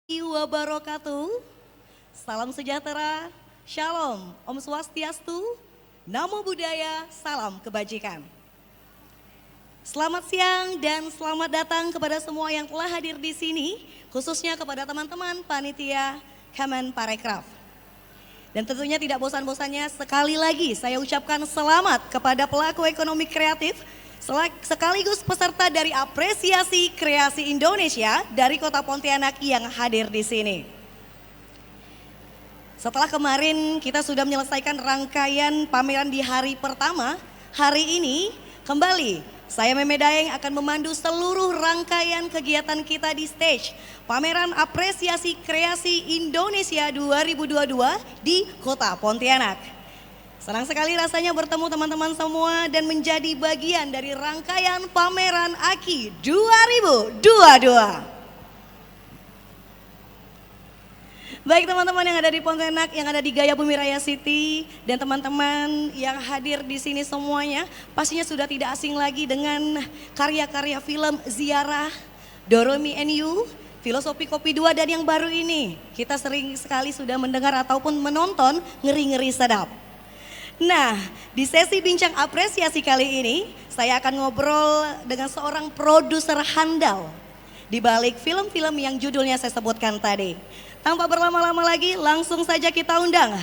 Wabarakatuh. Salam sejahtera, shalom, Om Swastiastu, Namo Buddhaya, salam kebajikan. Selamat siang dan selamat datang kepada semua yang telah hadir di sini, khususnya kepada teman-teman panitia Kemen Parekraf. Dan tentunya tidak bosan-bosannya sekali lagi saya ucapkan selamat kepada pelaku ekonomi kreatif sekaligus peserta dari apresiasi kreasi Indonesia dari Kota Pontianak yang hadir di sini. Setelah kemarin kita sudah menyelesaikan rangkaian pameran di hari pertama, hari ini kembali saya Meme Daeng akan memandu seluruh rangkaian kegiatan kita di stage pameran apresiasi kreasi Indonesia 2022 di Kota Pontianak. Senang sekali rasanya bertemu teman-teman semua dan menjadi bagian dari rangkaian pameran AKI 2022. Baik teman-teman yang ada di Pontianak, yang ada di Gaya Bumi Raya City, dan teman-teman yang hadir di sini semuanya, pastinya sudah tidak asing lagi dengan karya-karya film Ziarah, Doromi and You, Filosofi Kopi 2, dan yang baru ini kita sering sekali sudah mendengar ataupun menonton Ngeri-Ngeri Sedap. Nah, di sesi bincang apresiasi kali ini, saya akan ngobrol dengan seorang produser handal di balik film-film yang judulnya saya sebutkan tadi. Tanpa berlama-lama lagi, langsung saja kita undang.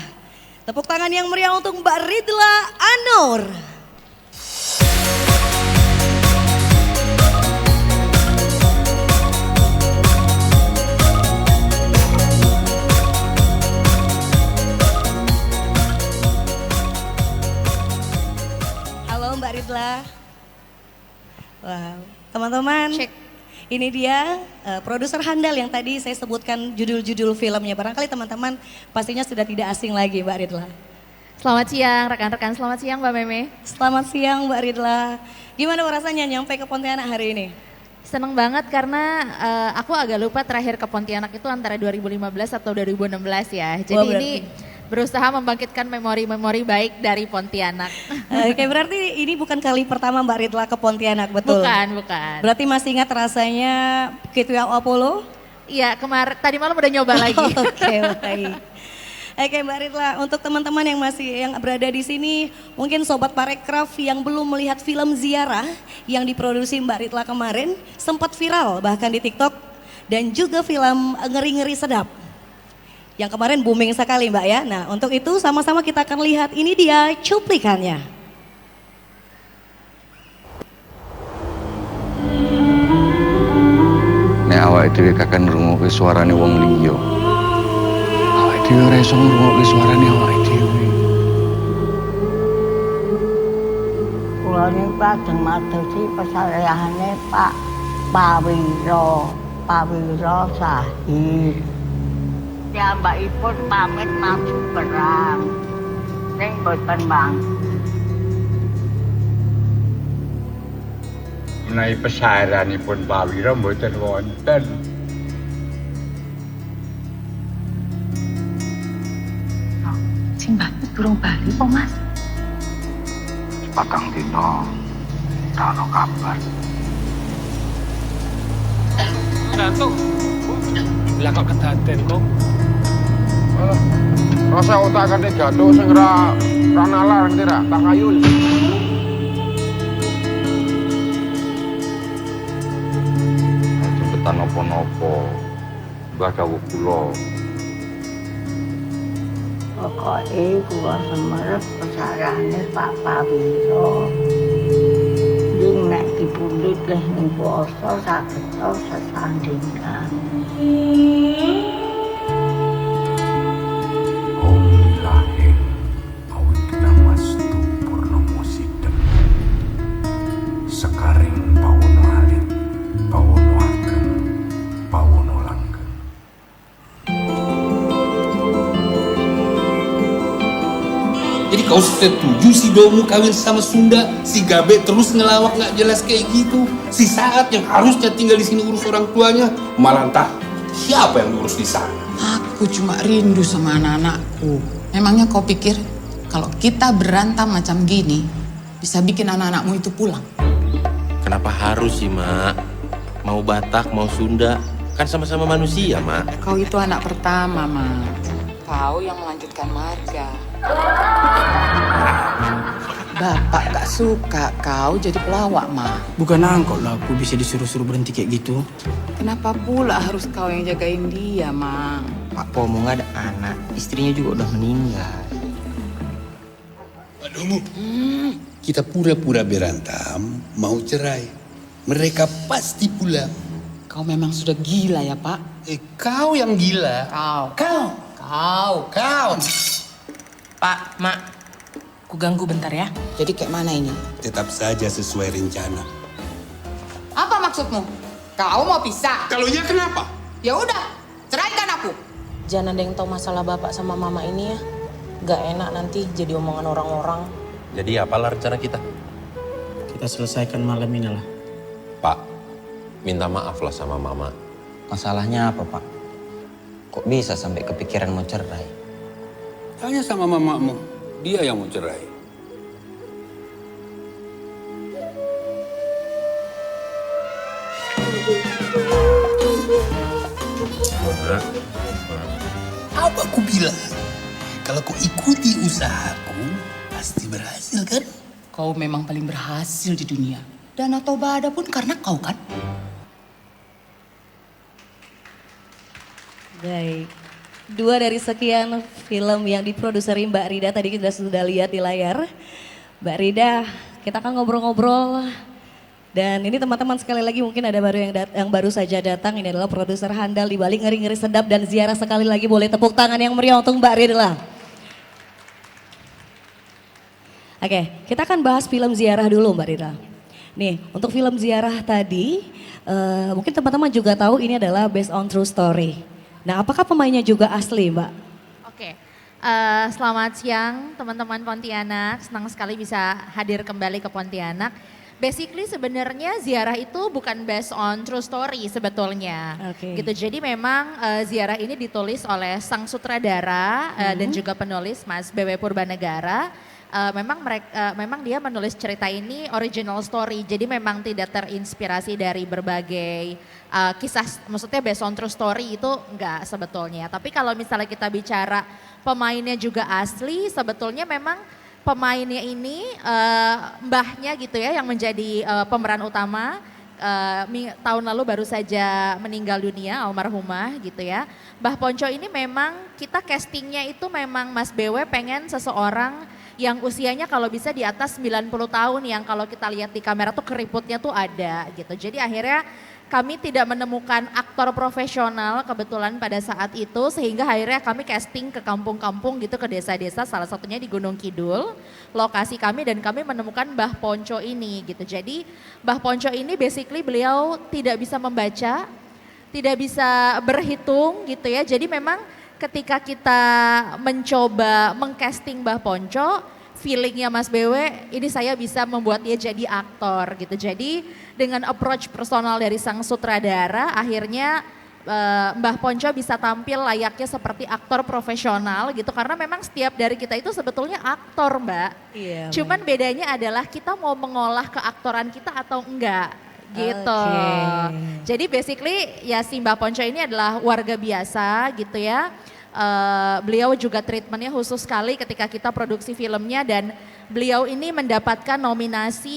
Tepuk tangan yang meriah untuk Mbak Ridla Anur. Mbak Ridla. Wow, teman-teman, ini dia produser handal yang tadi saya sebutkan judul-judul filmnya. Barangkali teman-teman pastinya sudah tidak asing lagi Mbak Ridla. Selamat siang rekan-rekan, selamat siang Mbak Meme. Selamat siang Mbak Ridla. Gimana rasanya nyampe ke Pontianak hari ini? Seneng banget karena aku agak lupa terakhir ke Pontianak itu antara 2015 atau 2016 ya. Jadi ini berusaha membangkitkan memori-memori baik dari Pontianak. Oke, berarti ini bukan kali pertama Mbak Ridla ke Pontianak, betul? Bukan. Berarti masih ingat rasanya Gateway Apollo? Iya, tadi malam udah nyoba lagi. Oke, baik. Oke Mbak Ridla, untuk teman-teman yang berada di sini, mungkin Sobat Parekraf yang belum melihat film Ziarah yang diproduksi Mbak Ridla kemarin, sempat viral bahkan di TikTok, dan juga film Ngeri-Ngeri Sedap yang kemarin booming sekali Mbak ya. Nah untuk itu sama-sama kita akan lihat, ini dia cuplikannya. Nek awake dhewe kakek ngrungokke suarane wong liya. Awake dhewe ora iso ngrungokke suarane awake dhewe. Kula niku lajeng madosi pesareyane Pak Pawiro Sahid. Ya mbakipun pamit maju perang. Ning boten mangke. Menawi pesaranipun Pak Wiro mboten wonten. Sing Mbak durung bali kok Mas? Patang dina ora ono kabar. Datuk, lah kok kedaden kok? Rasa utakane jatuh sing ora nalar ngerti ra, tak kayul. Cepetan napa-napa. Mbah dawuh kula. Pokoke kula semerep pesarane Pak Pawiro. Ning nek dipundhut leh ning poso saged sesandingan. Sekaring pawono alit, pawono ageng, pawono langgeng. Jadi kau setuju si Domu kawin sama Sunda, si Gabe terus ngelawak nggak jelas kayak gitu. Si Saat yang harusnya tinggal di sini urus orang tuanya, malah entah siapa yang urus di sana. Aku cuma rindu sama anak-anakku. Memangnya kau pikir kalau kita berantem macam gini bisa bikin anak-anakmu itu pulang? Kenapa harus sih, Mak? Mau Batak, mau Sunda, Kan sama-sama manusia, Mak. Kau itu anak pertama, Ma. Kau yang melanjutkan marga. Bapak gak suka kau jadi pelawak, Ma. Bukan angkot lah aku bisa disuruh-suruh berhenti kayak gitu. Kenapa pula harus kau yang jagain dia, Ma? Pak Pomo nggak ada anak, istrinya juga udah meninggal. Aduh, kita pura-pura berantem, mau cerai. Mereka pasti pulang. Kau memang sudah gila ya, Pak? Kau yang gila. Kau. Pak, Mak, ku ganggu bentar ya. Jadi kayak mana ini? Tetap saja sesuai rencana. Apa maksudmu? Kau mau pisah? Kalau iya kenapa? Ya udah, ceraikan aku. Jangan ada yang tahu masalah bapak sama mama ini ya. Gak enak nanti jadi omongan orang-orang. Jadi apalah rencana kita? Kita selesaikan malam ini lah. Pak, minta maaf lah sama Mama. Masalahnya apa, Pak? Kok bisa sampai kepikiran mau cerai? Tanya sama mamamu, dia yang mau cerai. Apa aku bilang? Kalau kau ikuti usahaku, pasti berhasil kan? Kau memang paling berhasil di dunia. Danau Toba ada pun karena kau kan? Baik. 2 dari sekian film yang diproduseri Mbak Rida tadi kita sudah lihat di layar. Mbak Rida, kita akan ngobrol-ngobrol. Dan ini teman-teman sekali lagi mungkin ada baru yang baru saja datang. Ini adalah produser handal di balik Ngeri-Ngeri Sedap dan Ziarah. Sekali lagi boleh tepuk tangan yang meriah untuk Mbak Rida. Oke, kita akan bahas film Ziarah dulu Mbak Rida. Nih, untuk film Ziarah tadi, mungkin teman-teman juga tahu ini adalah based on true story. Nah, apakah pemainnya juga asli, Mbak? Oke, selamat siang teman-teman Pontianak. Senang sekali bisa hadir kembali ke Pontianak. Basically sebenarnya Ziarah itu bukan based on true story sebetulnya. Gitu. Jadi memang Ziarah ini ditulis oleh sang sutradara dan juga penulis Mas BW Purbanegara. Memang dia menulis cerita ini original story, jadi memang tidak terinspirasi dari berbagai kisah, maksudnya based on true story itu enggak sebetulnya. Tapi kalau misalnya kita bicara pemainnya juga asli, sebetulnya memang pemainnya ini mbahnya gitu ya yang menjadi pemeran utama. Tahun lalu baru saja meninggal dunia almarhumah gitu ya. Mbah Ponco ini memang kita castingnya itu memang Mas BW pengen seseorang yang usianya kalau bisa di atas 90 tahun yang kalau kita lihat di kamera tuh keriputnya tuh ada gitu. Jadi akhirnya kami tidak menemukan aktor profesional kebetulan pada saat itu sehingga akhirnya kami casting ke kampung-kampung gitu, ke desa-desa, salah satunya di Gunung Kidul lokasi kami, dan kami menemukan Mbah Ponco ini gitu. Jadi Mbah Ponco ini basically beliau tidak bisa membaca, tidak bisa berhitung gitu ya. Jadi memang ketika kita mencoba mengcasting Mbah Ponco, feelingnya Mas BW, ini saya bisa membuat dia jadi aktor gitu. Jadi dengan approach personal dari sang sutradara, akhirnya Mbah Ponco bisa tampil layaknya seperti aktor profesional gitu. Karena memang setiap dari kita itu sebetulnya aktor Mbak. Iya, cuman bedanya adalah kita mau mengolah keaktoran kita atau enggak gitu. Jadi basically ya si Mbah Ponco ini adalah warga biasa gitu ya. Beliau juga treatmentnya khusus sekali ketika kita produksi filmnya, dan beliau ini mendapatkan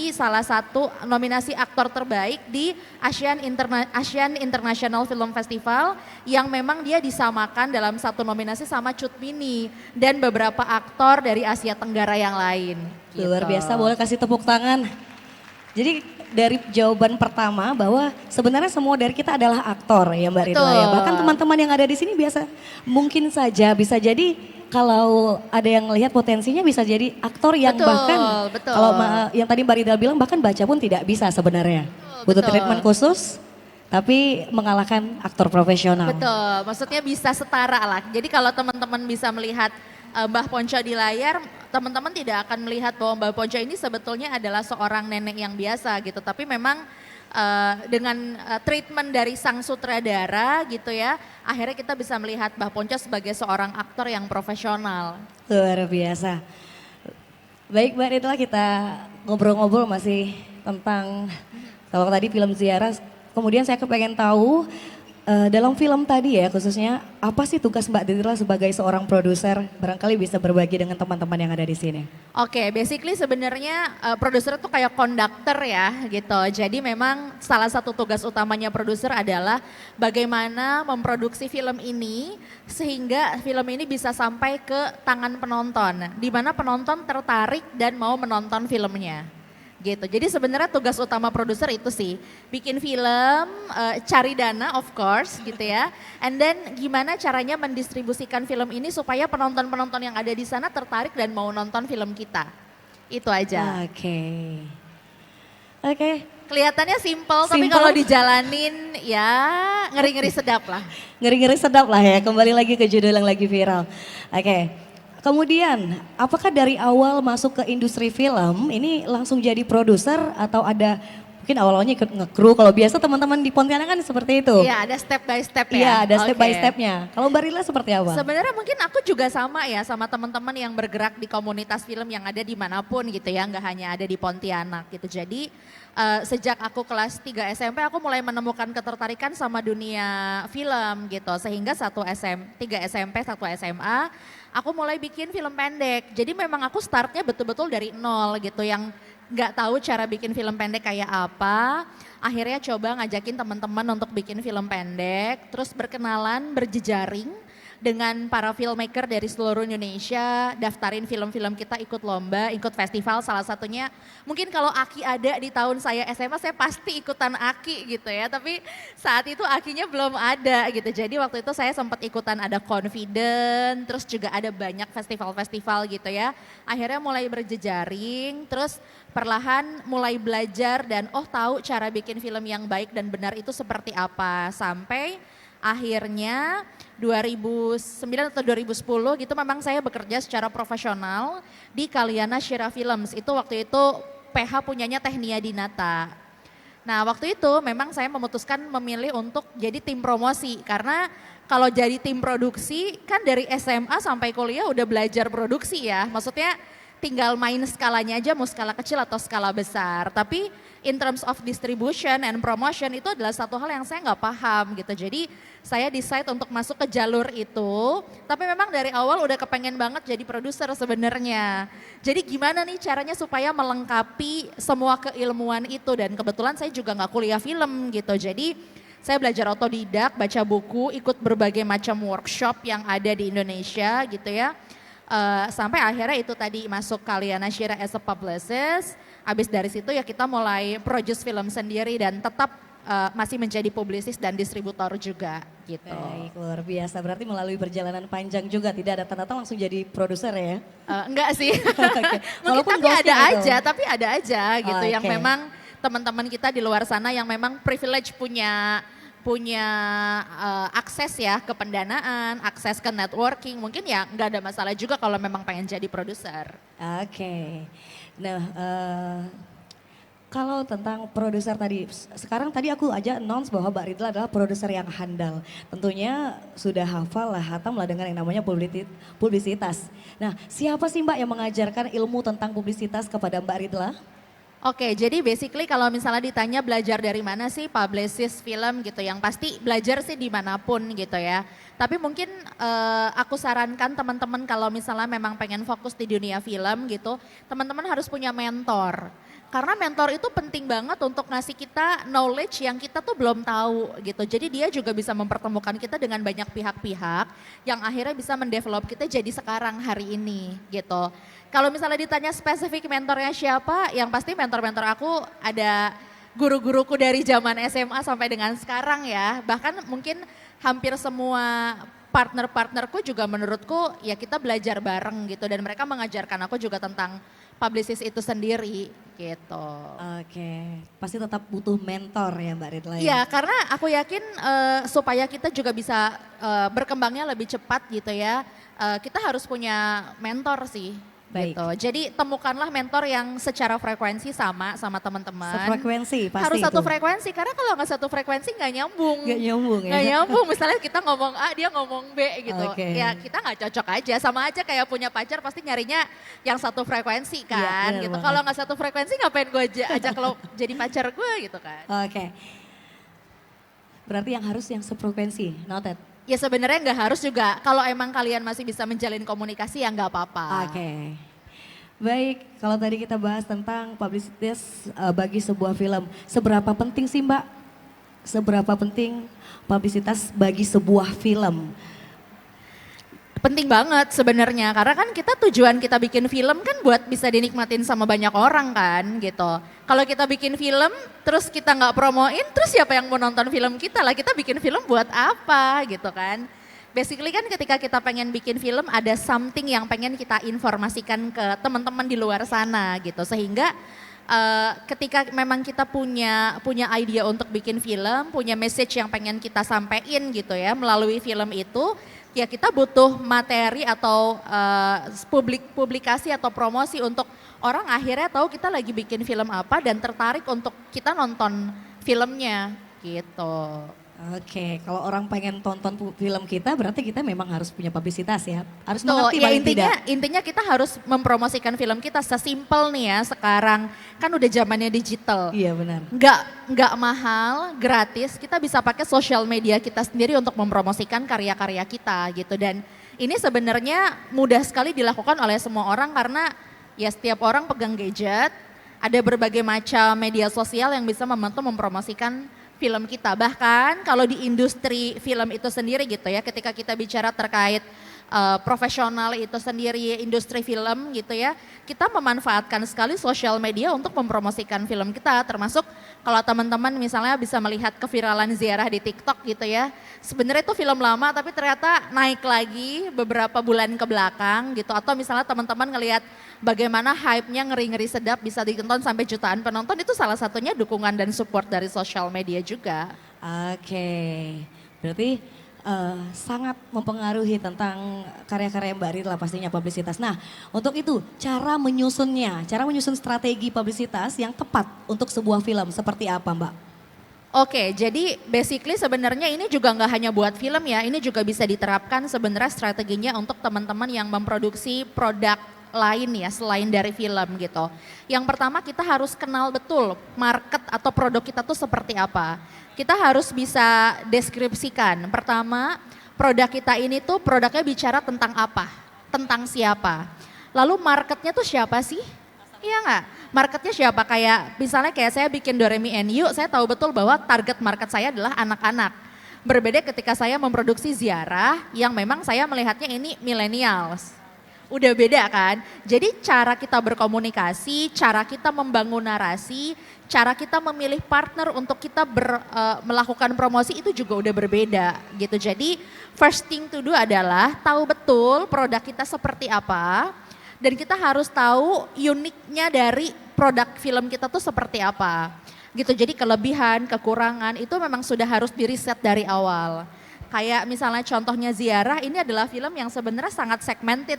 salah satu nominasi aktor terbaik di Asian International Film Festival yang memang dia disamakan dalam satu nominasi sama Cut Mini dan beberapa aktor dari Asia Tenggara yang lain. Luar biasa, boleh kasih tepuk tangan. Jadi dari jawaban pertama bahwa sebenarnya semua dari kita adalah aktor ya Mbak Ridla ya. Bahkan teman-teman yang ada di sini mungkin saja bisa jadi kalau ada yang lihat potensinya bisa jadi aktor yang bahkan kalau yang tadi Mbak Ridla bilang bahkan baca pun tidak bisa sebenarnya. Butuh treatment khusus tapi mengalahkan aktor profesional. Betul, maksudnya bisa setara lah. Jadi kalau teman-teman bisa melihat Mbah Ponco di layar, teman-teman tidak akan melihat bahwa Mbah Ponco ini sebetulnya adalah seorang nenek yang biasa gitu. Tapi memang dengan treatment dari sang sutradara gitu ya, akhirnya kita bisa melihat Mbah Ponco sebagai seorang aktor yang profesional. Luar biasa. Baik Mbak Ridla, kita ngobrol-ngobrol masih tentang kalau tadi film Ziarah. Kemudian saya kepengen tahu Dalam film tadi ya khususnya, apa sih tugas Mbak Dritla sebagai seorang produser? Barangkali bisa berbagi dengan teman-teman yang ada di sini. Oke, basically sebenarnya produser itu kayak konduktor ya gitu. Jadi memang salah satu tugas utamanya produser adalah bagaimana memproduksi film ini sehingga film ini bisa sampai ke tangan penonton. Di mana penonton tertarik dan mau menonton filmnya. Gitu. Jadi sebenarnya tugas utama produser itu sih bikin film, cari dana of course gitu ya. And then gimana caranya mendistribusikan film ini supaya penonton-penonton yang ada di sana tertarik dan mau nonton film kita. Itu aja. Oke. Kelihatannya simple, tapi kalau dijalanin ya ngeri-ngeri sedap lah. Ngeri-ngeri sedap lah ya, kembali lagi ke judul yang lagi viral. Oke. Kemudian, apakah dari awal masuk ke industri film ini langsung jadi produser atau ada mungkin awalnya ikut nge-crew? Kalau biasa teman-teman di Pontianak kan seperti itu. Iya, ada step by step ya. Iya, ada step by stepnya. Kalau Mbak Rila seperti apa? Sebenarnya mungkin aku juga sama ya sama teman-teman yang bergerak di komunitas film yang ada dimanapun gitu ya, nggak hanya ada di Pontianak gitu. Jadi sejak aku kelas 3 SMP aku mulai menemukan ketertarikan sama dunia film gitu. Sehingga 3 SMP, 1 SMA aku mulai bikin film pendek. Jadi memang aku startnya betul-betul dari nol gitu, yang nggak tahu cara bikin film pendek kayak apa. Akhirnya coba ngajakin teman-teman untuk bikin film pendek, terus berkenalan, berjejaring dengan para filmmaker dari seluruh Indonesia, daftarin film-film kita, ikut lomba, ikut festival. Salah satunya mungkin kalau Aki ada di tahun saya SMA, saya pasti ikutan Aki gitu ya. Tapi saat itu Akinya belum ada gitu. Jadi waktu itu saya sempat ikutan ada Confident, terus juga ada banyak festival-festival gitu ya. Akhirnya mulai berjejaring, terus perlahan mulai belajar dan tahu cara bikin film yang baik dan benar itu seperti apa. Sampai akhirnya 2009 atau 2010 gitu memang saya bekerja secara profesional di Kalyana Shira Films. Itu waktu itu PH punyanya Technia Dinata. Nah waktu itu memang saya memutuskan memilih untuk jadi tim promosi. Karena kalau jadi tim produksi kan dari SMA sampai kuliah udah belajar produksi ya. Maksudnya tinggal main skalanya aja, mau skala kecil atau skala besar. Tapi in terms of distribution and promotion itu adalah satu hal yang saya nggak paham gitu. Jadi saya decide untuk masuk ke jalur itu. Tapi memang dari awal udah kepengen banget jadi produser sebenarnya. Jadi gimana nih caranya supaya melengkapi semua keilmuan itu. Dan kebetulan saya juga nggak kuliah film gitu. Jadi saya belajar otodidak, baca buku, ikut berbagai macam workshop yang ada di Indonesia gitu ya. Sampai akhirnya itu tadi masuk Kalyana Shira as a publicist. Habis dari situ ya kita mulai produce film sendiri dan tetap masih menjadi publicist dan distributor juga gitu. Baik, luar biasa. Berarti melalui perjalanan panjang juga, tidak ada tanda-tanda langsung jadi produser ya? Enggak sih. Okay. Mungkin tapi ada aja gitu yang Okay. memang teman-teman kita di luar sana yang memang privilege punya akses ya ke pendanaan, akses ke networking, mungkin ya nggak ada masalah juga kalau memang pengen jadi produser. Oke. Nah, kalau tentang produser tadi, sekarang tadi aku aja announce bahwa Mbak Ridla adalah produser yang handal. Tentunya sudah hafal lah, hatam lah dengan yang namanya publisitas. Nah, siapa sih Mbak yang mengajarkan ilmu tentang publisitas kepada Mbak Ridla? Oke, jadi basically kalau misalnya ditanya belajar dari mana sih publicist film gitu, yang pasti belajar sih dimanapun gitu ya. Tapi mungkin aku sarankan teman-teman kalau misalnya memang pengen fokus di dunia film gitu, teman-teman harus punya mentor. Karena mentor itu penting banget untuk ngasih kita knowledge yang kita tuh belum tahu gitu. Jadi dia juga bisa mempertemukan kita dengan banyak pihak-pihak yang akhirnya bisa mendevelop kita jadi sekarang hari ini gitu. Kalau misalnya ditanya spesifik mentornya siapa, yang pasti mentor-mentor aku ada guru-guruku dari zaman SMA sampai dengan sekarang ya. Bahkan mungkin hampir semua partner-partnerku juga menurutku ya kita belajar bareng gitu. Dan mereka mengajarkan aku juga tentang publicist itu sendiri gitu. Oke, pasti tetap butuh mentor ya Mbak Ridla ya? Iya, karena aku yakin supaya kita juga bisa berkembangnya lebih cepat gitu ya. Kita harus punya mentor sih. Baik. Gitu. Jadi temukanlah mentor yang secara frekuensi sama teman-teman. Sefrekuensi pasti Harus satu itu. frekuensi, karena kalau nggak satu frekuensi nggak nyambung. Nggak nyambung ya? Nggak nyambung, misalnya kita ngomong A, dia ngomong B gitu. Oke. Ya kita nggak cocok aja, sama aja kayak punya pacar pasti nyarinya yang satu frekuensi kan. benar Gitu. banget. Kalau nggak satu frekuensi ngapain gue ajak lo jadi pacar gue gitu kan. Oke. Berarti yang sefrekuensi, noted. Ya sebenarnya nggak harus juga, kalau emang kalian masih bisa menjalin komunikasi ya nggak apa-apa. Oke. Baik, kalau tadi kita bahas tentang publisitas bagi sebuah film. Seberapa penting sih Mbak? Seberapa penting publisitas bagi sebuah film? Penting banget sebenarnya, karena kan tujuan kita bikin film kan buat bisa dinikmatin sama banyak orang kan gitu. Kalau kita bikin film terus kita nggak promoin, terus siapa yang mau nonton film kita lah, kita bikin film buat apa gitu kan. Basically kan ketika kita pengen bikin film ada something yang pengen kita informasikan ke teman-teman di luar sana gitu. Sehingga ketika memang kita punya idea untuk bikin film, punya message yang pengen kita sampein gitu ya melalui film itu, ya kita butuh materi atau publikasi atau promosi untuk orang akhirnya tahu kita lagi bikin film apa dan tertarik untuk kita nonton filmnya gitu. Oke, kalau orang pengen tonton film kita berarti kita memang harus punya publisitas ya. Harus Tuh, mengerti ya paling tidak. intinya kita harus mempromosikan film kita sesimpel nih ya sekarang kan udah zamannya digital. Iya benar. Nggak mahal, gratis. Kita bisa pakai sosial media kita sendiri untuk mempromosikan karya-karya kita gitu. Dan ini sebenarnya mudah sekali dilakukan oleh semua orang karena ya setiap orang pegang gadget. Ada berbagai macam media sosial yang bisa membantu mempromosikan film kita. Bahkan kalau di industri film itu sendiri gitu ya, ketika kita bicara terkait profesional itu sendiri, industri film gitu ya, kita memanfaatkan sekali sosial media untuk mempromosikan film kita, termasuk kalau teman-teman misalnya bisa melihat keviralan Ziarah di TikTok gitu ya, sebenarnya itu film lama tapi ternyata naik lagi beberapa bulan ke belakang gitu, atau misalnya teman-teman ngelihat bagaimana hype-nya ngeri-ngeri sedap bisa ditonton sampai jutaan penonton, itu salah satunya dukungan dan support dari sosial media juga. Oke, berarti sangat mempengaruhi tentang karya-karya Mbak Rita lah pastinya publisitas. Nah untuk itu cara menyusun strategi publisitas yang tepat untuk sebuah film seperti apa Mbak? Oke, jadi basically sebenarnya ini juga nggak hanya buat film ya, ini juga bisa diterapkan sebenarnya strateginya untuk teman-teman yang memproduksi produk lain ya selain dari film gitu. Yang pertama kita harus kenal betul market atau produk kita tuh seperti apa. Kita harus bisa deskripsikan. Pertama, produk kita ini tuh produknya bicara tentang apa, tentang siapa. Lalu marketnya tuh siapa sih? Iya nggak? Marketnya siapa? Misalnya saya bikin Doremi and You, saya tahu betul bahwa target market saya adalah anak-anak. Berbeda ketika saya memproduksi Ziarah yang memang saya melihatnya ini millennials. Udah beda kan? Jadi cara kita berkomunikasi, cara kita membangun narasi, cara kita memilih partner untuk kita melakukan promosi itu juga udah berbeda gitu. Jadi first thing to do adalah tahu betul produk kita seperti apa dan kita harus tahu uniknya dari produk film kita tuh seperti apa gitu. Jadi kelebihan, kekurangan itu memang sudah harus diriset dari awal. Kayak misalnya contohnya Ziarah, ini adalah film yang sebenarnya sangat segmented.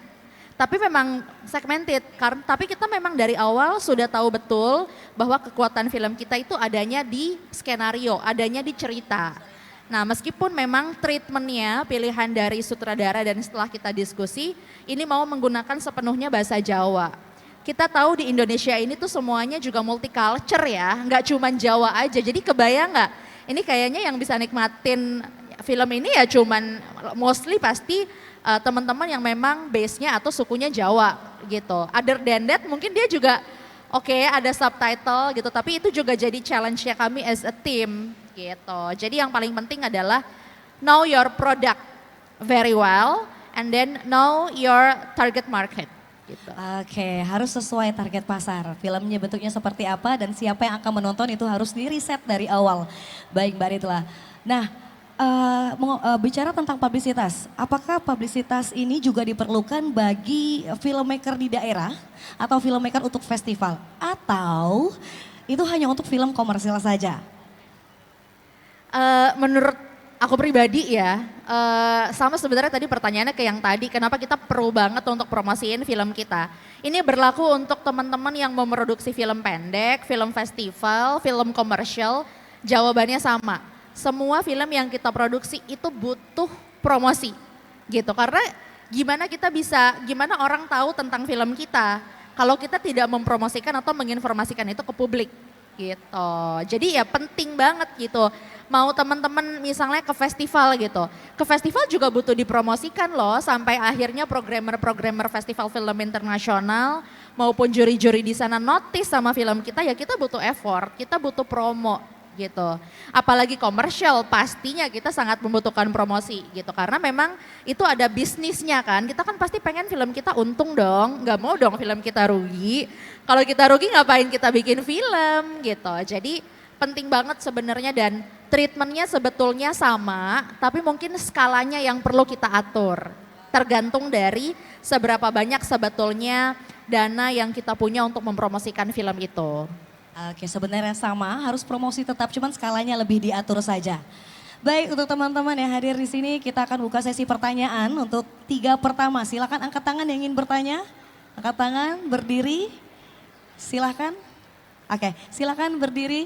Tapi memang segmented, tapi kita memang dari awal sudah tahu betul bahwa kekuatan film kita itu adanya di skenario, adanya di cerita. Nah meskipun memang treatmentnya pilihan dari sutradara dan setelah kita diskusi, ini mau menggunakan sepenuhnya bahasa Jawa. Kita tahu di Indonesia ini tuh semuanya juga multicultural ya, nggak cuma Jawa aja. Jadi kebayang nggak, ini kayaknya yang bisa nikmatin film ini ya cuman mostly pasti teman-teman yang memang base-nya atau sukunya Jawa gitu. Other than that mungkin dia juga oke, ada subtitle gitu, tapi itu juga jadi challenge-nya kami as a team gitu. Jadi yang paling penting adalah know your product very well and then know your target market. Gitu. Oke, harus sesuai target pasar. Filmnya bentuknya seperti apa dan siapa yang akan menonton itu harus diriset dari awal. Baik Mbak Rita. Nah, bicara tentang publisitas, apakah publisitas ini juga diperlukan bagi filmmaker di daerah atau filmmaker untuk festival? Atau itu hanya untuk film komersial saja? Menurut aku pribadi ya, sama sebenarnya tadi pertanyaannya ke yang tadi, kenapa kita perlu banget untuk promosiin film kita. Ini berlaku untuk teman-teman yang memproduksi film pendek, film festival, film komersial, jawabannya sama. Semua film yang kita produksi itu butuh promosi gitu. Karena gimana orang tahu tentang film kita kalau kita tidak mempromosikan atau menginformasikan itu ke publik gitu. Jadi ya penting banget gitu. Mau teman-teman misalnya ke festival gitu. Ke festival juga butuh dipromosikan loh sampai akhirnya programmer-programmer festival film internasional maupun juri-juri di sana notice sama film kita, ya kita butuh effort, kita butuh promo gitu. Apalagi komersial pastinya kita sangat membutuhkan promosi gitu karena memang itu ada bisnisnya kan. Kita kan pasti pengen film kita untung dong, nggak mau dong film kita rugi. Kalau kita rugi ngapain kita bikin film gitu. Jadi penting banget sebenarnya dan treatmentnya sebetulnya sama, tapi mungkin skalanya yang perlu kita atur. Tergantung dari seberapa banyak sebetulnya dana yang kita punya untuk mempromosikan film itu. Oke, sebenarnya sama, harus promosi tetap, cuman skalanya lebih diatur saja. Baik, untuk teman-teman yang hadir di sini, kita akan buka sesi pertanyaan untuk 3 pertama. Silakan angkat tangan yang ingin bertanya. Angkat tangan, berdiri. Silakan. Oke, silakan berdiri.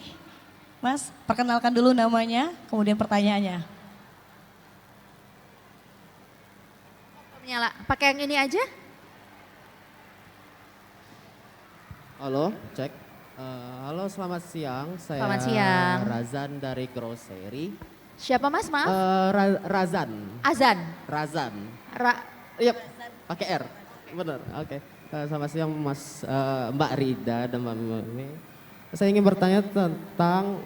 Mas, perkenalkan dulu namanya, kemudian pertanyaannya. Nyala, pakai yang ini aja. Halo, cek. Halo, selamat siang. Saya Selamat siang. Razan dari Grocery. Siapa Mas, maaf? Razan. Azan. Razan. Yep, pakai R. Benar, oke. Selamat siang Mas, Mbak Rida dan Mbak Mimi. Saya ingin bertanya tentang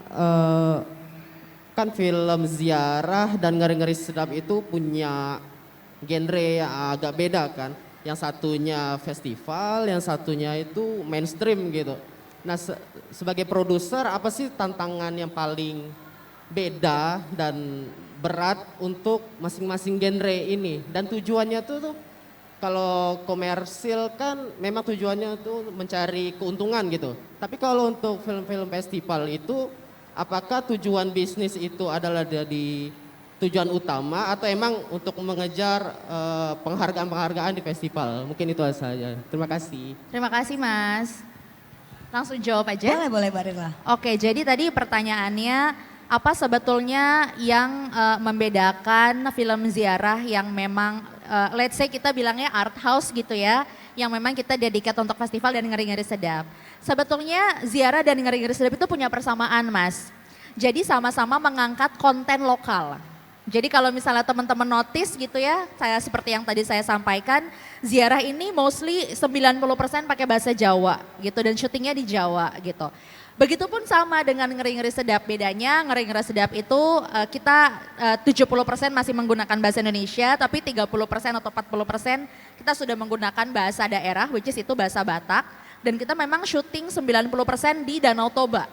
kan film Ziarah dan Ngeri-Ngeri Sedap itu punya genre yang agak beda kan. Yang satunya festival, yang satunya itu mainstream gitu. Nah sebagai produser apa sih tantangan yang paling beda dan berat untuk masing-masing genre ini? Dan tujuannya tuh kalau komersil kan memang tujuannya tuh mencari keuntungan gitu. Tapi kalau untuk film-film festival itu apakah tujuan bisnis itu adalah di tujuan utama atau emang untuk mengejar penghargaan-penghargaan di festival? Mungkin itu saja. Terima kasih. Terima kasih Mas. Langsung jawab aja. Boleh Mbak Rila. Oke, jadi tadi pertanyaannya apa sebetulnya yang membedakan film Ziarah yang memang let's say kita bilangnya art house gitu ya, yang memang kita dedikat untuk festival dan Ngeri-Ngeri Sedap. Sebetulnya Ziarah dan Ngeri-Ngeri Sedap itu punya persamaan Mas. Jadi sama-sama mengangkat konten lokal. Jadi kalau misalnya teman-teman notice gitu ya, saya seperti yang tadi saya sampaikan, Ziarah ini mostly 90% pakai bahasa Jawa gitu dan syutingnya di Jawa gitu. Begitupun sama dengan Ngeri-Ngeri Sedap, bedanya Ngeri-Ngeri Sedap itu kita 70% masih menggunakan bahasa Indonesia, tapi 30% atau 40% kita sudah menggunakan bahasa daerah, which is itu bahasa Batak, dan kita memang syuting 90% di Danau Toba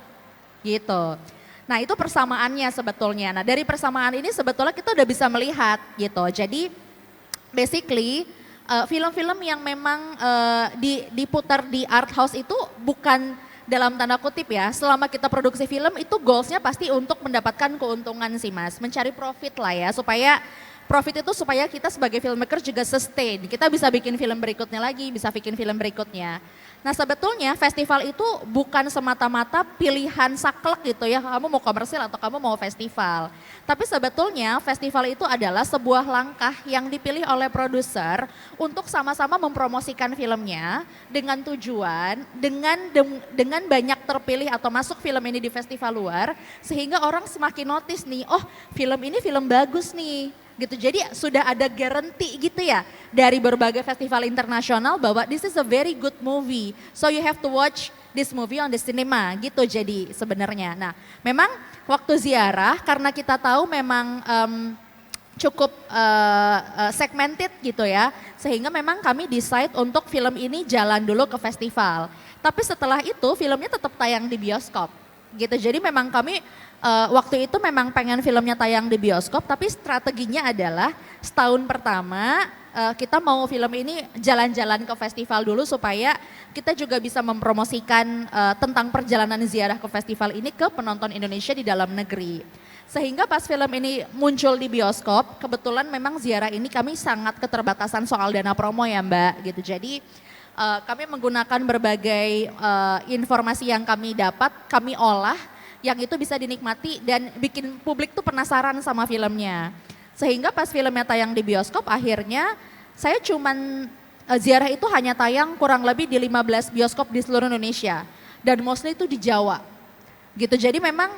gitu. Nah itu persamaannya sebetulnya. Nah dari persamaan ini sebetulnya kita udah bisa melihat gitu. Jadi basically film-film yang memang diputar di art house itu bukan dalam tanda kutip ya, selama kita produksi film itu goalsnya pasti untuk mendapatkan keuntungan sih Mas, mencari profit lah ya, supaya profit itu supaya kita sebagai filmmaker juga sustain, kita bisa bikin film berikutnya lagi, bisa bikin film berikutnya. Nah sebetulnya festival itu bukan semata-mata pilihan saklek gitu ya, kamu mau komersil atau kamu mau festival. Tapi sebetulnya festival itu adalah sebuah langkah yang dipilih oleh produser untuk sama-sama mempromosikan filmnya dengan tujuan, dengan banyak terpilih atau masuk film ini di festival luar, sehingga orang semakin notice nih, oh film ini film bagus nih. Gitu. Jadi sudah ada guarantee gitu ya dari berbagai festival internasional bahwa this is a very good movie. So you have to watch this movie on the cinema gitu jadi sebenarnya. Nah memang waktu Ziarah karena kita tahu memang cukup segmented gitu ya. Sehingga memang kami decide untuk film ini jalan dulu ke festival. Tapi setelah itu filmnya tetap tayang di bioskop gitu. Jadi memang kami waktu itu memang pengen filmnya tayang di bioskop, tapi strateginya adalah setahun pertama kita mau film ini jalan-jalan ke festival dulu supaya kita juga bisa mempromosikan tentang perjalanan Ziarah ke festival ini ke penonton Indonesia di dalam negeri. Sehingga pas film ini muncul di bioskop, kebetulan memang Ziarah ini kami sangat keterbatasan soal dana promo ya Mbak gitu. Jadi kami menggunakan berbagai informasi yang kami dapat, kami olah yang itu bisa dinikmati dan bikin publik tuh penasaran sama filmnya. Sehingga pas filmnya tayang di bioskop akhirnya saya cuman Ziarah itu hanya tayang kurang lebih di 15 bioskop di seluruh Indonesia dan mostly itu di Jawa. gitu. Jadi memang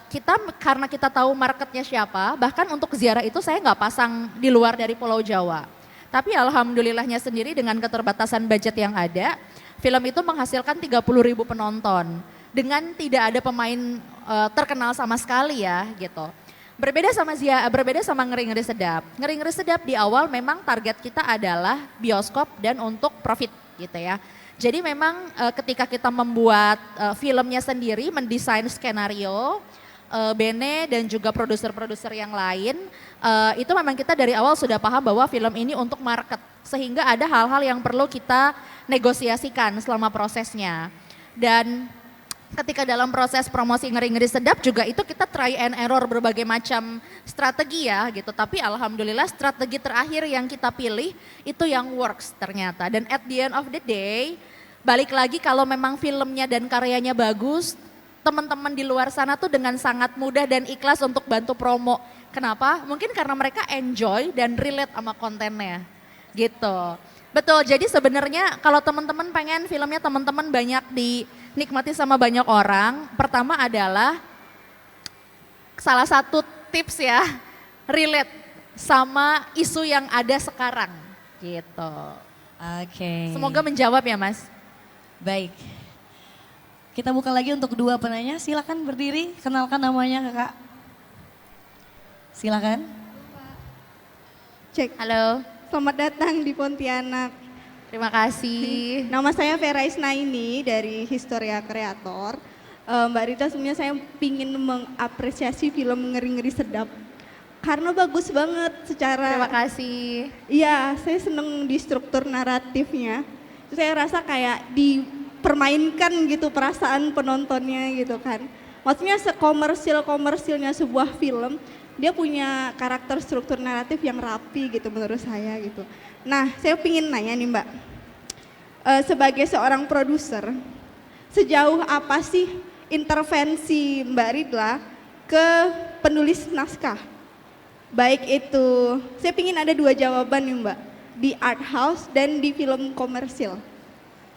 kita karena kita tahu marketnya siapa, bahkan untuk ziarah itu saya nggak pasang di luar dari Pulau Jawa. Tapi alhamdulillahnya sendiri dengan keterbatasan budget yang ada, film itu menghasilkan 30.000 penonton dengan tidak ada pemain terkenal sama sekali ya gitu. Berbeda sama Ngeri-Ngeri Sedap. Ngeri-Ngeri Sedap di awal memang target kita adalah bioskop dan untuk profit gitu ya. Jadi memang ketika kita membuat filmnya sendiri, mendesain skenario, Bene dan juga produser-produser yang lain, itu memang kita dari awal sudah paham bahwa film ini untuk market. Sehingga ada hal-hal yang perlu kita negosiasikan selama prosesnya. Dan ketika dalam proses promosi Ngeri-Ngeri Sedap juga itu kita try and error berbagai macam strategi ya gitu. Tapi alhamdulillah strategi terakhir yang kita pilih itu yang works ternyata. Dan at the end of the day balik lagi kalau memang filmnya dan karyanya bagus, teman-teman di luar sana tuh dengan sangat mudah dan ikhlas untuk bantu promo. Kenapa? Mungkin karena mereka enjoy dan relate sama kontennya gitu. Betul, jadi sebenarnya kalau teman-teman pengen filmnya teman-teman banyak dinikmati sama banyak orang, pertama adalah salah satu tips ya, relate sama isu yang ada sekarang gitu. Oke. Semoga menjawab ya Mas. Baik. Kita buka lagi untuk dua penanya, silakan berdiri, kenalkan namanya Kakak. Silakan. Cek. Halo. Selamat datang di Pontianak. Terima kasih. Nama saya Vera Isnaini dari Historia Kreator. Mbak Rita, sebenarnya saya ingin mengapresiasi film Ngeri-Ngeri Sedap. Karena bagus banget secara... Terima kasih. Iya, saya seneng di struktur naratifnya. Saya rasa kayak dipermainkan gitu perasaan penontonnya gitu kan. Maksudnya sekomersil-komersilnya sebuah film, dia punya karakter struktur naratif yang rapi gitu menurut saya gitu. Nah, saya ingin nanya nih Mbak, sebagai seorang produser, sejauh apa sih intervensi Mbak Ridla ke penulis naskah? Baik itu, saya ingin ada dua jawaban nih Mbak, di art house dan di film komersil.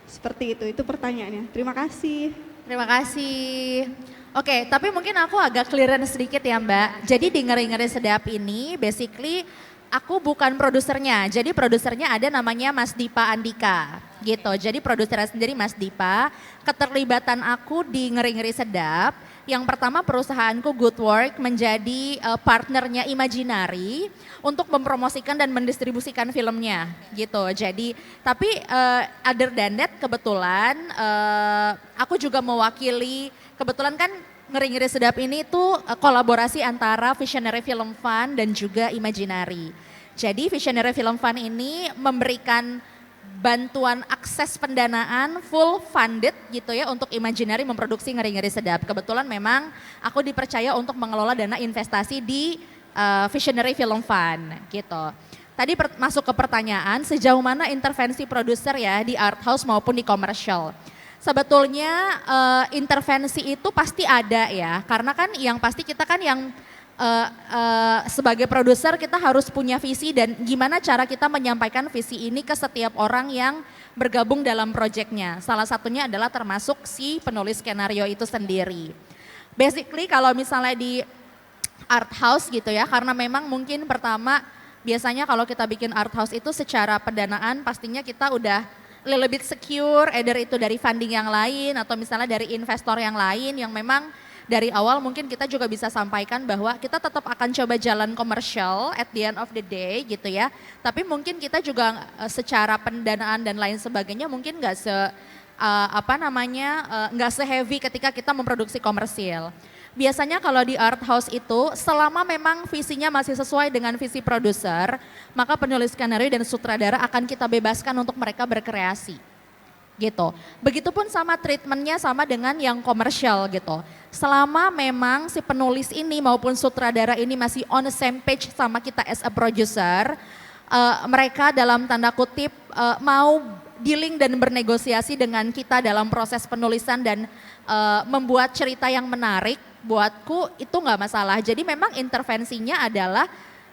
Seperti itu pertanyaannya. Terima kasih. Terima kasih. Oke, tapi mungkin aku agak clearance sedikit ya Mbak. Jadi di Ngeri-Ngeri Sedap ini basically aku bukan produsernya. Jadi produsernya ada namanya Mas Dipa Andika gitu. Jadi produsernya sendiri Mas Dipa. Keterlibatan aku di Ngeri-Ngeri Sedap, yang pertama perusahaanku Good Work menjadi partnernya Imaginary untuk mempromosikan dan mendistribusikan filmnya gitu. Jadi tapi other than that kebetulan aku juga mewakili, kebetulan kan Ngeri-Ngeri Sedap ini tuh kolaborasi antara Visionary Film Fund dan juga Imaginary. Jadi Visionary Film Fund ini memberikan bantuan akses pendanaan full funded gitu ya untuk Imaginary memproduksi Ngeri-Ngeri Sedap. Kebetulan memang aku dipercaya untuk mengelola dana investasi di Visionary Film Fund gitu. Tadi masuk ke pertanyaan sejauh mana intervensi produser ya di art house maupun di komersial. Sebetulnya intervensi itu pasti ada ya, karena kan yang pasti kita kan yang sebagai produser kita harus punya visi dan gimana cara kita menyampaikan visi ini ke setiap orang yang bergabung dalam proyeknya. Salah satunya adalah termasuk si penulis skenario itu sendiri. Basically kalau misalnya di art house gitu ya, karena memang mungkin pertama biasanya kalau kita bikin art house itu secara pendanaan pastinya kita udah lebih secure, either itu dari funding yang lain atau misalnya dari investor yang lain yang memang dari awal mungkin kita juga bisa sampaikan bahwa kita tetap akan coba jalan komersial at the end of the day gitu ya. Tapi mungkin kita juga secara pendanaan dan lain sebagainya mungkin nggak nggak se-heavy ketika kita memproduksi komersil. Biasanya kalau di art house itu selama memang visinya masih sesuai dengan visi produser, maka penulis skenario dan sutradara akan kita bebaskan untuk mereka berkreasi. Gitu. Begitupun sama treatmentnya sama dengan yang komersial gitu. Selama memang si penulis ini maupun sutradara ini masih on the same page sama kita as a producer, mereka dalam tanda kutip mau dealing dan bernegosiasi dengan kita dalam proses penulisan dan membuat cerita yang menarik, buatku itu nggak masalah. Jadi memang intervensinya adalah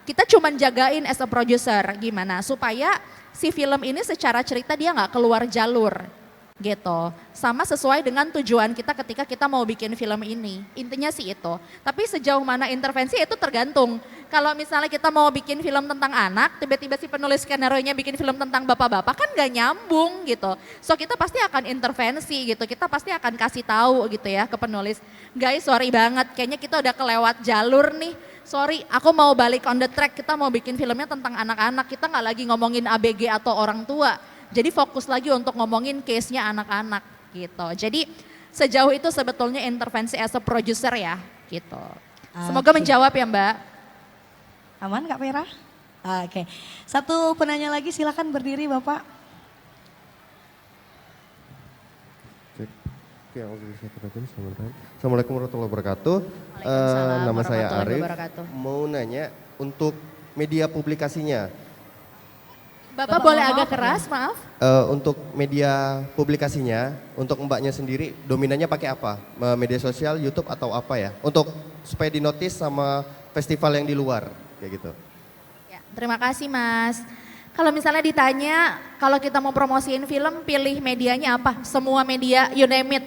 kita cuma jagain as a producer gimana supaya si film ini secara cerita dia nggak keluar jalur gitu. Sama sesuai dengan tujuan kita ketika kita mau bikin film ini. Intinya sih itu. Tapi sejauh mana intervensi itu tergantung. Kalau misalnya kita mau bikin film tentang anak, tiba-tiba si penulis skenario-nya bikin film tentang bapak-bapak kan gak nyambung gitu. So kita pasti akan intervensi gitu. Kita pasti akan kasih tahu gitu ya ke penulis. Guys, sorry banget, kayaknya kita udah kelewat jalur nih. Sorry, aku mau balik on the track. Kita mau bikin filmnya tentang anak-anak. Kita nggak lagi ngomongin ABG atau orang tua. Jadi fokus lagi untuk ngomongin case-nya anak-anak gitu. Jadi sejauh itu sebetulnya intervensi as a producer ya gitu. Semoga menjawab ya Mbak. Aman Kak Vera? Oke. Satu penanya lagi silakan berdiri Bapak. Assalamualaikum warahmatullahi wabarakatuh. Nama saya Arif. Mau nanya untuk media publikasinya. Bapak boleh agak keras, maaf. Untuk media publikasinya, untuk Mbaknya sendiri dominannya pakai apa? Media sosial, YouTube atau apa ya? Untuk supaya dinotis sama festival yang di luar, kayak gitu. Ya, terima kasih Mas. Kalau misalnya ditanya, kalau kita mau promosiin film, pilih medianya apa? Semua media, you name it.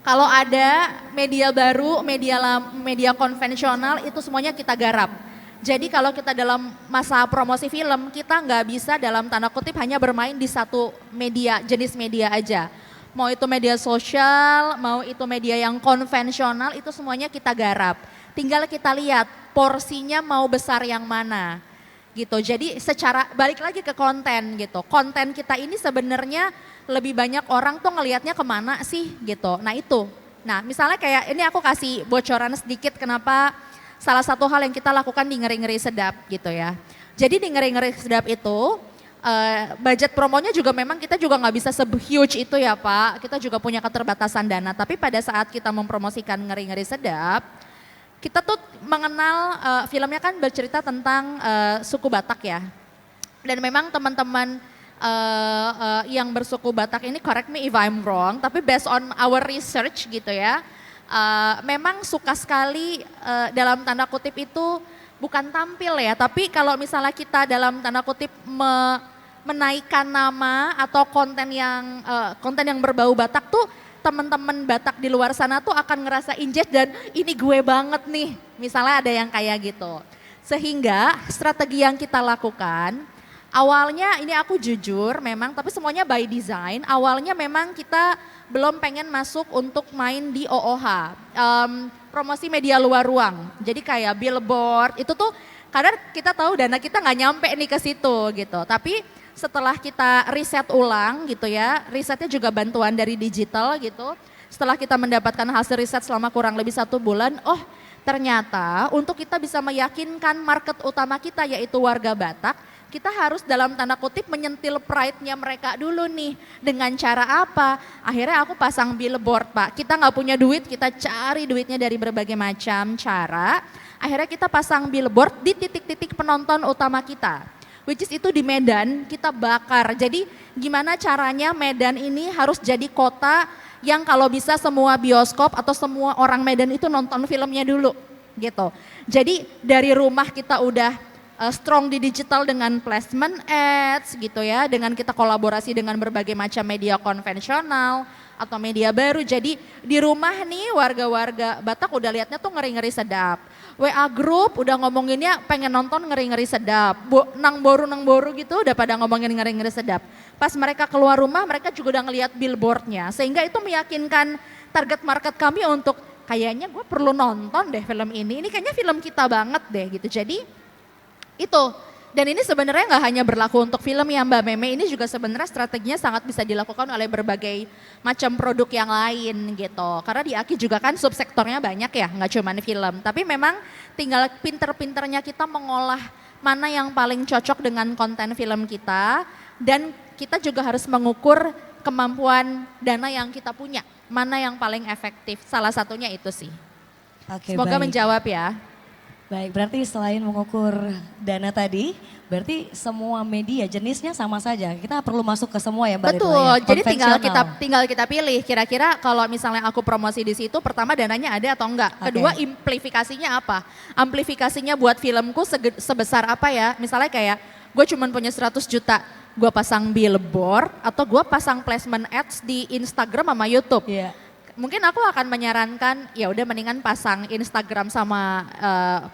Kalau ada media baru, media konvensional, itu semuanya kita garap. Jadi kalau kita dalam masa promosi film, kita nggak bisa dalam tanda kutip hanya bermain di satu media, jenis media aja. Mau itu media sosial, mau itu media yang konvensional, itu semuanya kita garap. Tinggal kita lihat porsinya mau besar yang mana gitu. Jadi secara balik lagi ke konten gitu. Konten kita ini sebenarnya lebih banyak orang tuh ngelihatnya kemana sih gitu. Nah itu. Nah misalnya kayak ini aku kasih bocoran sedikit kenapa salah satu hal yang kita lakukan di Ngeri-Ngeri Sedap gitu ya. Jadi di Ngeri-Ngeri Sedap itu budget promonya juga memang kita juga nggak bisa se-huge itu ya Pak. Kita juga punya keterbatasan dana. Tapi pada saat kita mempromosikan Ngeri-Ngeri Sedap, kita tuh mengenal filmnya kan bercerita tentang suku Batak ya. Dan memang teman-teman yang bersuku Batak ini, correct me if I'm wrong, tapi based on our research gitu ya. Memang suka sekali dalam tanda kutip itu bukan tampil ya, tapi kalau misalnya kita dalam tanda kutip menaikkan nama atau konten yang berbau Batak tuh teman-teman Batak di luar sana tuh akan ngerasa injet dan ini gue banget nih, misalnya ada yang kayak gitu. Sehingga strategi yang kita lakukan awalnya ini aku jujur memang, tapi semuanya by design. Awalnya memang kita belum pengen masuk untuk main di OOH, promosi media luar ruang. Jadi kayak billboard itu tuh kadang kita tahu dana kita nggak nyampe nih ke situ gitu. Tapi setelah kita riset ulang gitu ya, risetnya juga bantuan dari digital gitu. Setelah kita mendapatkan hasil riset selama kurang lebih 1 bulan, oh ternyata untuk kita bisa meyakinkan market utama kita yaitu warga Batak, kita harus dalam tanda kutip menyentil pride-nya mereka dulu nih. Dengan cara apa? Akhirnya aku pasang billboard Pak. Kita nggak punya duit, kita cari duitnya dari berbagai macam cara. Akhirnya kita pasang billboard di titik-titik penonton utama kita. Which is itu di Medan kita bakar. Jadi gimana caranya Medan ini harus jadi kota yang kalau bisa semua bioskop atau semua orang Medan itu nonton filmnya dulu gitu. Jadi dari rumah kita udah strong di digital dengan placement ads gitu ya, dengan kita kolaborasi dengan berbagai macam media konvensional atau media baru. Jadi di rumah nih warga-warga Batak udah liatnya tuh Ngeri-Ngeri Sedap. WA group udah ngomonginnya pengen nonton Ngeri-Ngeri Sedap. Nang boru gitu udah pada ngomongin Ngeri-Ngeri Sedap. Pas mereka keluar rumah mereka juga udah ngeliat billboardnya. Sehingga itu meyakinkan target market kami untuk kayaknya gue perlu nonton deh film ini. Ini kayaknya film kita banget deh gitu. Jadi itu, dan ini sebenarnya nggak hanya berlaku untuk film ya Mbak Meme, ini juga sebenarnya strateginya sangat bisa dilakukan oleh berbagai macam produk yang lain gitu. Karena di Aki juga kan subsektornya banyak ya, nggak cuma film. Tapi memang tinggal pinter-pinternya kita mengolah mana yang paling cocok dengan konten film kita. Dan kita juga harus mengukur kemampuan dana yang kita punya, mana yang paling efektif. Salah satunya itu sih. Oke, semoga baik. menjawab ya. Baik, berarti selain mengukur dana tadi, berarti semua media jenisnya sama saja. Kita perlu masuk ke semua ya Mbak Betul, Ridla, ya? jadi tinggal kita pilih kira-kira kalau misalnya aku promosi di situ, pertama dananya ada atau enggak. Kedua amplifikasinya apa? Amplifikasinya buat filmku sebesar apa ya? Misalnya kayak gue cuma punya 100 juta, gue pasang billboard atau gue pasang placement ads di Instagram sama YouTube. Mungkin aku akan menyarankan ya udah mendingan pasang Instagram sama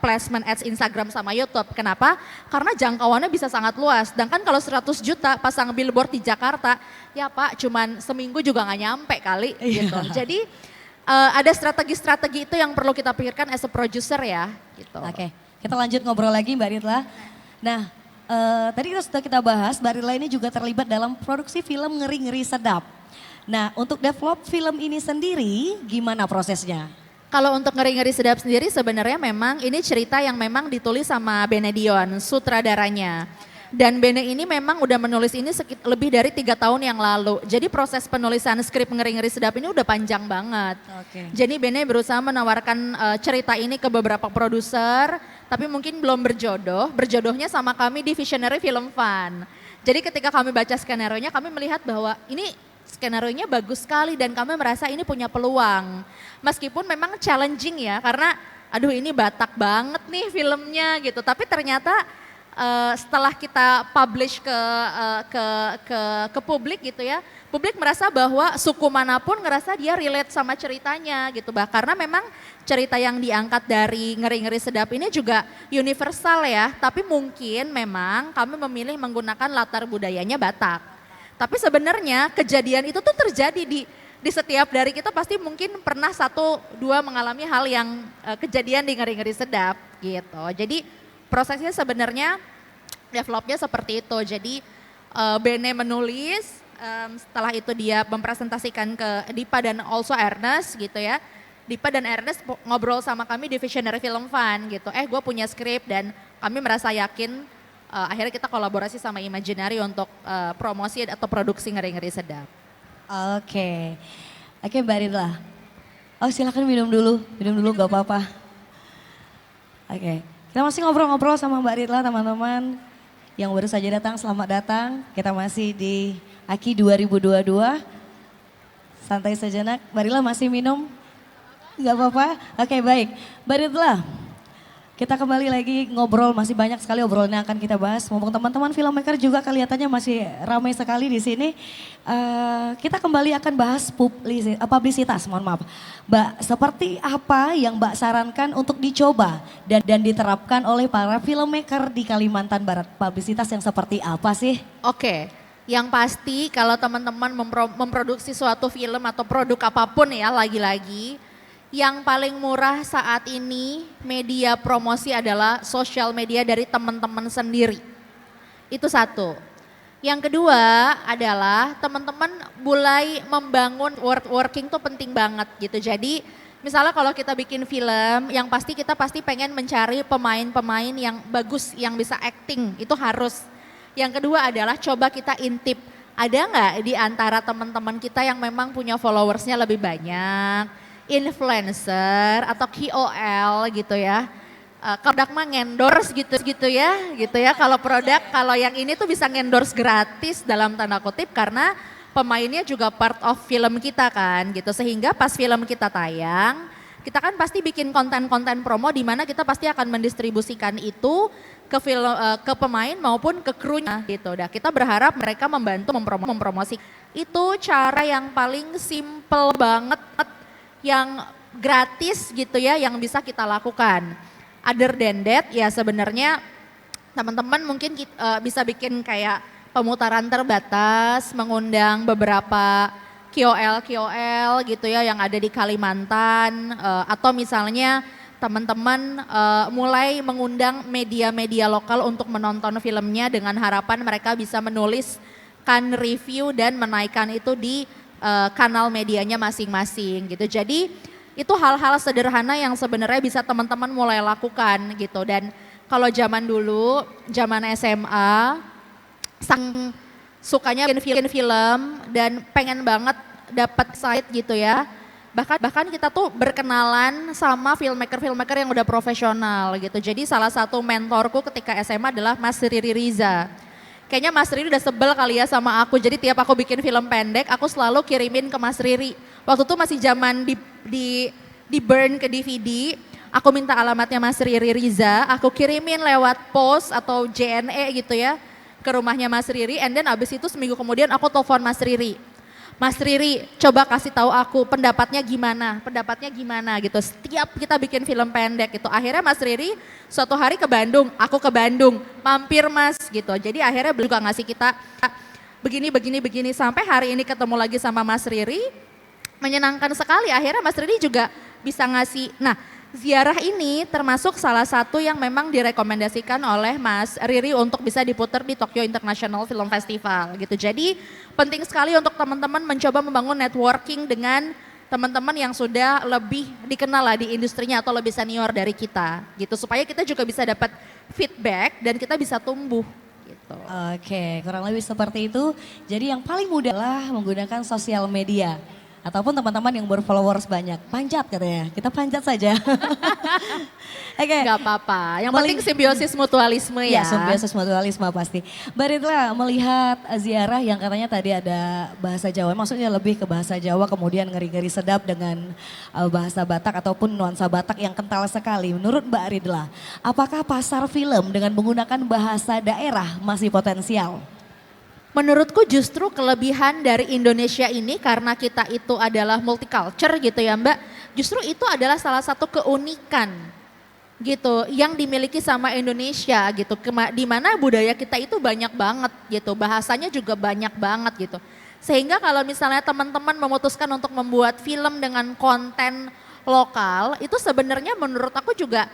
placement ads Instagram sama YouTube. Kenapa? Karena jangkauannya bisa sangat luas. Sedangkan kalau 100 juta pasang billboard di Jakarta, ya Pak cuman seminggu juga nggak nyampe kali gitu. Jadi ada strategi-strategi itu yang perlu kita pikirkan as a producer ya gitu. Oke, kita lanjut ngobrol lagi Mbak Ridla. Nah, tadi sudah kita bahas Mbak Ridla ini juga terlibat dalam produksi film Ngeri-Ngeri Sedap. Nah, untuk develop film ini sendiri gimana prosesnya? Kalau untuk Ngeri-Ngeri Sedap sendiri sebenarnya memang ini cerita yang memang ditulis sama Benedion, sutradaranya. Dan Bene ini memang udah menulis ini lebih dari 3 tahun yang lalu. Jadi proses penulisan skrip Ngeri-Ngeri Sedap ini udah panjang banget. Jadi Bene berusaha menawarkan cerita ini ke beberapa produser, tapi mungkin belum berjodoh. Berjodohnya sama kami di Visionary Film Fund. Jadi ketika kami baca skenario-nya, kami melihat bahwa ini skenario-nya bagus sekali dan kami merasa ini punya peluang. Meskipun memang challenging ya, karena aduh ini Batak banget nih filmnya gitu. Tapi ternyata setelah kita publish ke publik gitu ya, publik merasa bahwa suku manapun ngerasa dia relate sama ceritanya gitu. Karena memang cerita yang diangkat dari Ngeri-Ngeri Sedap ini juga universal ya, tapi mungkin memang kami memilih menggunakan latar budayanya Batak. Tapi sebenarnya kejadian itu tuh terjadi di setiap dari kita pasti mungkin pernah 1-2 mengalami hal yang kejadian di Ngeri-Ngeri Sedap gitu. Jadi prosesnya sebenarnya developnya seperti itu. Jadi Bene menulis, setelah itu dia mempresentasikan ke Dipa dan also Ernest gitu ya. Dipa dan Ernest ngobrol sama kami di Visionary Film Fund gitu. Gue punya skrip dan kami merasa yakin. Akhirnya kita kolaborasi sama Imaginary untuk promosi atau produksi Ngeri-Ngeri Sedap. Oke Mbak Ridla. Oh silakan minum dulu gak apa-apa. Oke, kita masih ngobrol-ngobrol sama Mbak Ridla teman-teman. Yang baru saja datang, selamat datang. Kita masih di Aki 2022. Santai sejenak, Mbak Ridla masih minum? Gak apa-apa? Oke baik, Mbak Ridla. Kita kembali lagi ngobrol, masih banyak sekali obrolan yang akan kita bahas. Mumpung teman-teman filmmaker juga kelihatannya masih ramai sekali di sini. Kita kembali akan bahas publisitas, mohon maaf. Mbak, seperti apa yang Mbak sarankan untuk dicoba dan diterapkan oleh para filmmaker di Kalimantan Barat? Publisitas yang seperti apa sih? Oke, yang pasti kalau teman-teman memproduksi suatu film atau produk apapun ya, lagi-lagi yang paling murah saat ini media promosi adalah sosial media dari teman-teman sendiri. Itu satu. Yang kedua adalah teman-teman mulai membangun working tuh penting banget gitu. Jadi misalnya kalau kita bikin film, yang pasti kita pasti pengen mencari pemain-pemain yang bagus, yang bisa acting, itu harus. Yang kedua adalah coba kita intip, ada nggak di antara teman-teman kita yang memang punya followersnya lebih banyak, influencer atau KOL gitu ya. Produk mah ngendorse gitu ya. Kalau produk, kalau yang ini tuh bisa ngendorse gratis dalam tanda kutip karena pemainnya juga part of film kita kan gitu. Sehingga pas film kita tayang, kita kan pasti bikin konten-konten promo di mana kita pasti akan mendistribusikan itu ke pemain maupun ke krunya gitu. Kita berharap mereka membantu mempromosi. Itu cara yang paling simple banget, yang gratis gitu ya, yang bisa kita lakukan. Other than that ya sebenarnya teman-teman mungkin bisa bikin kayak pemutaran terbatas, mengundang beberapa KOL gitu ya yang ada di Kalimantan, atau misalnya teman-teman mulai mengundang media-media lokal untuk menonton filmnya dengan harapan mereka bisa menuliskan review dan menaikkan itu di kanal medianya masing-masing gitu. Jadi itu hal-hal sederhana yang sebenarnya bisa teman-teman mulai lakukan gitu. Dan kalau zaman dulu, zaman SMA, sang sukanya bikin film dan pengen banget dapat site gitu ya. Bahkan kita tuh berkenalan sama filmmaker yang udah profesional gitu. Jadi salah satu mentorku ketika SMA adalah Mas Riri Riza. Kayaknya Mas Riri udah sebel kali ya sama aku, jadi tiap aku bikin film pendek, aku selalu kirimin ke Mas Riri. Waktu itu masih zaman di burn ke DVD, aku minta alamatnya Mas Riri Riza, aku kirimin lewat pos atau JNE gitu ya. ke rumahnya Mas Riri, and then abis itu seminggu kemudian aku telepon Mas Riri. Mas Riri, coba kasih tahu aku pendapatnya gimana gitu. Setiap kita bikin film pendek gitu. Akhirnya Mas Riri suatu hari ke Bandung, aku ke Bandung, mampir Mas gitu. Jadi akhirnya juga ngasih kita begini sampai hari ini ketemu lagi sama Mas Riri. Menyenangkan sekali, akhirnya Mas Riri juga bisa ngasih. Nah, ziarah ini termasuk salah satu yang memang direkomendasikan oleh Mas Riri untuk bisa diputar di Tokyo International Film Festival gitu. Jadi penting sekali untuk teman-teman mencoba membangun networking dengan teman-teman yang sudah lebih dikenal lah di industrinya atau lebih senior dari kita gitu. Supaya kita juga bisa dapat feedback dan kita bisa tumbuh gitu. Oke, kurang lebih seperti itu. Jadi yang paling mudah lah menggunakan sosial media. Ataupun teman-teman yang berfollowers banyak. Panjat katanya, kita panjat saja. Oke. Gak apa-apa, yang penting simbiosis mutualisme ya. Ya, simbiosis mutualisme pasti. Mbak Ridla melihat ziarah yang katanya tadi ada bahasa Jawa, maksudnya lebih ke bahasa Jawa kemudian ngeri-ngeri sedap dengan bahasa Batak ataupun nuansa Batak yang kental sekali. Menurut Mbak Ridla, apakah pasar film dengan menggunakan bahasa daerah masih potensial? Menurutku justru kelebihan dari Indonesia ini karena kita itu adalah multicultural gitu ya Mbak. Justru itu adalah salah satu keunikan gitu yang dimiliki sama Indonesia gitu. Di mana budaya kita itu banyak banget gitu, bahasanya juga banyak banget gitu. Sehingga kalau misalnya teman-teman memutuskan untuk membuat film dengan konten lokal, itu sebenarnya menurut aku juga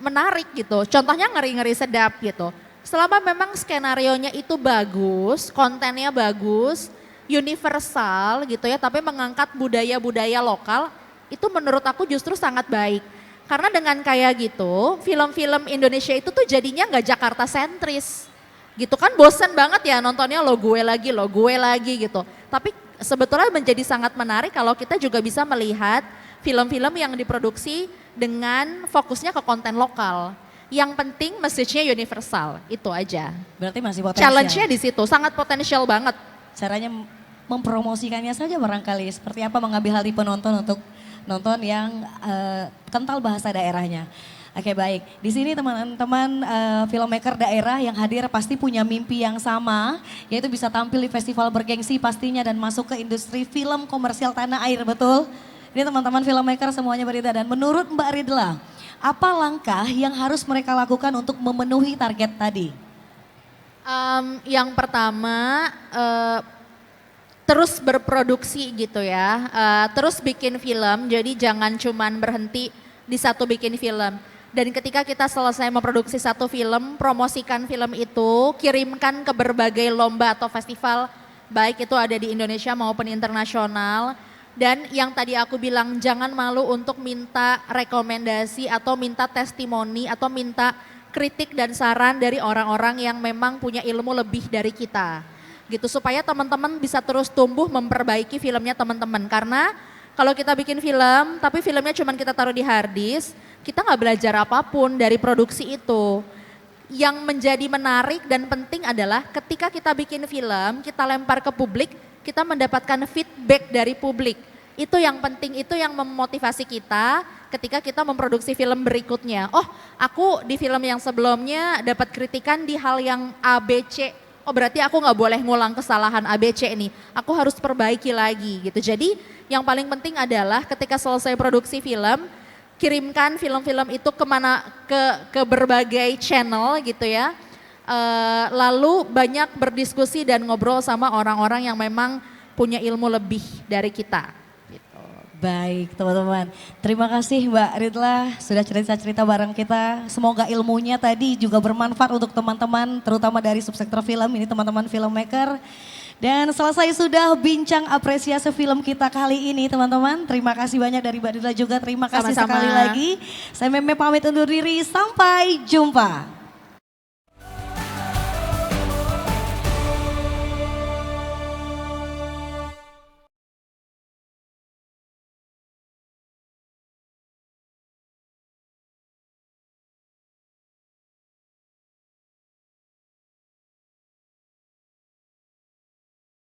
menarik gitu. Contohnya Ngeri-Ngeri Sedap gitu. Selama memang skenarionya itu bagus, kontennya bagus, universal gitu ya, tapi mengangkat budaya-budaya lokal, itu menurut aku justru sangat baik. Karena dengan kayak gitu, film-film Indonesia itu tuh jadinya nggak Jakarta sentris. Gitu kan bosen banget ya nontonnya lo gue lagi gitu. Tapi sebetulnya menjadi sangat menarik kalau kita juga bisa melihat film-film yang diproduksi dengan fokusnya ke konten lokal. Yang penting message-nya universal, itu aja. Berarti masih potensial. Challenge-nya di situ, sangat potensial banget. Caranya mempromosikannya saja barangkali, seperti apa mengambil hati penonton untuk nonton yang kental bahasa daerahnya. Oke baik, di sini teman-teman filmmaker daerah yang hadir pasti punya mimpi yang sama, yaitu bisa tampil di festival bergengsi pastinya dan masuk ke industri film komersial tanah air, betul? Ini teman-teman filmmaker semuanya berita dan menurut Mbak Ridla, apa langkah yang harus mereka lakukan untuk memenuhi target tadi? Yang pertama terus berproduksi gitu ya, terus bikin film, jadi jangan cuman berhenti di satu bikin film. Dan ketika kita selesai memproduksi satu film, promosikan film itu, kirimkan ke berbagai lomba atau festival, baik itu ada di Indonesia maupun internasional. Dan yang tadi aku bilang jangan malu untuk minta rekomendasi atau minta testimoni atau minta kritik dan saran dari orang-orang yang memang punya ilmu lebih dari kita. Gitu supaya teman-teman bisa terus tumbuh memperbaiki filmnya teman-teman. Karena kalau kita bikin film tapi filmnya cuma kita taruh di hard disk, kita nggak belajar apapun dari produksi itu. Yang menjadi menarik dan penting adalah ketika kita bikin film, kita lempar ke publik, kita mendapatkan feedback dari publik. Itu yang penting, itu yang memotivasi kita ketika kita memproduksi film berikutnya. Oh, aku di film yang sebelumnya dapat kritikan di hal yang ABC. Oh, berarti aku nggak boleh ngulang kesalahan ABC ini. Aku harus perbaiki lagi gitu. Jadi yang paling penting adalah ketika selesai produksi film, kirimkan film-film itu ke berbagai channel gitu ya. Lalu banyak berdiskusi dan ngobrol sama orang-orang yang memang punya ilmu lebih dari kita. Gitu. Baik teman-teman, terima kasih Mbak Ridla sudah cerita-cerita bareng kita. Semoga ilmunya tadi juga bermanfaat untuk teman-teman terutama dari subsektor film ini teman-teman filmmaker. Dan selesai sudah bincang apresiasi film kita kali ini teman-teman. Terima kasih banyak dari Mbak Ridla juga, terima kasih Sama-sama. sekali lagi. Saya Meme pamit undur diri, sampai jumpa.